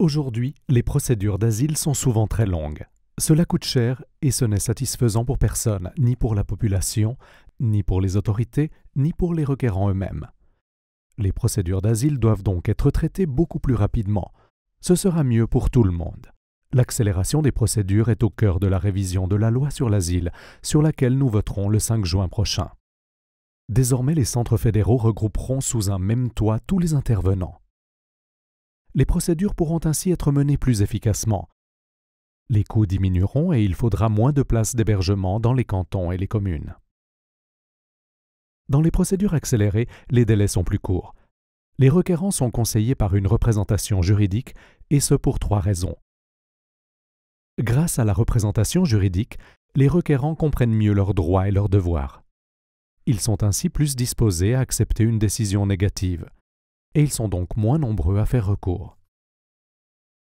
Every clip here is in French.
Aujourd'hui, les procédures d'asile sont souvent très longues. Cela coûte cher et ce n'est satisfaisant pour personne, ni pour la population, ni pour les autorités, ni pour les requérants eux-mêmes. Les procédures d'asile doivent donc être traitées beaucoup plus rapidement. Ce sera mieux pour tout le monde. L'accélération des procédures est au cœur de la révision de la loi sur l'asile, sur laquelle nous voterons le 5 juin prochain. Désormais, les centres fédéraux regrouperont sous un même toit tous les intervenants. Les procédures pourront ainsi être menées plus efficacement. Les coûts diminueront et il faudra moins de places d'hébergement dans les cantons et les communes. Dans les procédures accélérées, les délais sont plus courts. Les requérants sont conseillés par une représentation juridique, et ce pour 3 raisons. Grâce à la représentation juridique, les requérants comprennent mieux leurs droits et leurs devoirs. Ils sont ainsi plus disposés à accepter une décision négative, et ils sont donc moins nombreux à faire recours.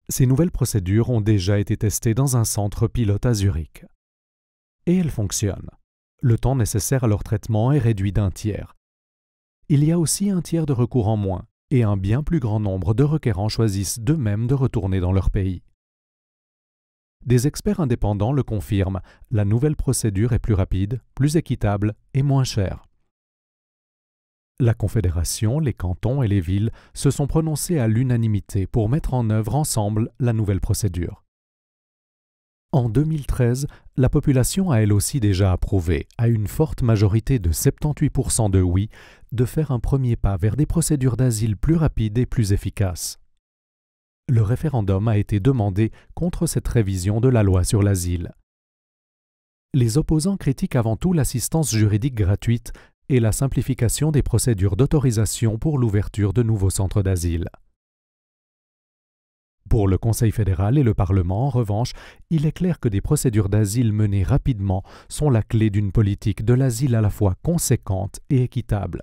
Ces nouvelles procédures ont déjà été testées dans un centre pilote à Zurich. Et elles fonctionnent. Le temps nécessaire à leur traitement est réduit d'1 tiers. Il y a aussi 1 tiers de recours en moins, et un bien plus grand nombre de requérants choisissent d'eux-mêmes de retourner dans leur pays. Des experts indépendants le confirment, la nouvelle procédure est plus rapide, plus équitable et moins chère. La Confédération, les cantons et les villes se sont prononcés à l'unanimité pour mettre en œuvre ensemble la nouvelle procédure. En 2013, la population a elle aussi déjà approuvé, à une forte majorité de 78% de oui, de faire un premier pas vers des procédures d'asile plus rapides et plus efficaces. Le référendum a été demandé contre cette révision de la loi sur l'asile. Les opposants critiquent avant tout l'assistance juridique gratuite et la simplification des procédures d'autorisation pour l'ouverture de nouveaux centres d'asile. Pour le Conseil fédéral et le Parlement, en revanche, il est clair que des procédures d'asile menées rapidement sont la clé d'une politique de l'asile à la fois conséquente et équitable.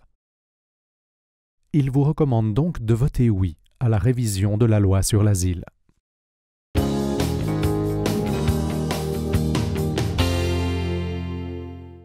Ils vous recommandent donc de voter oui à la révision de la loi sur l'asile.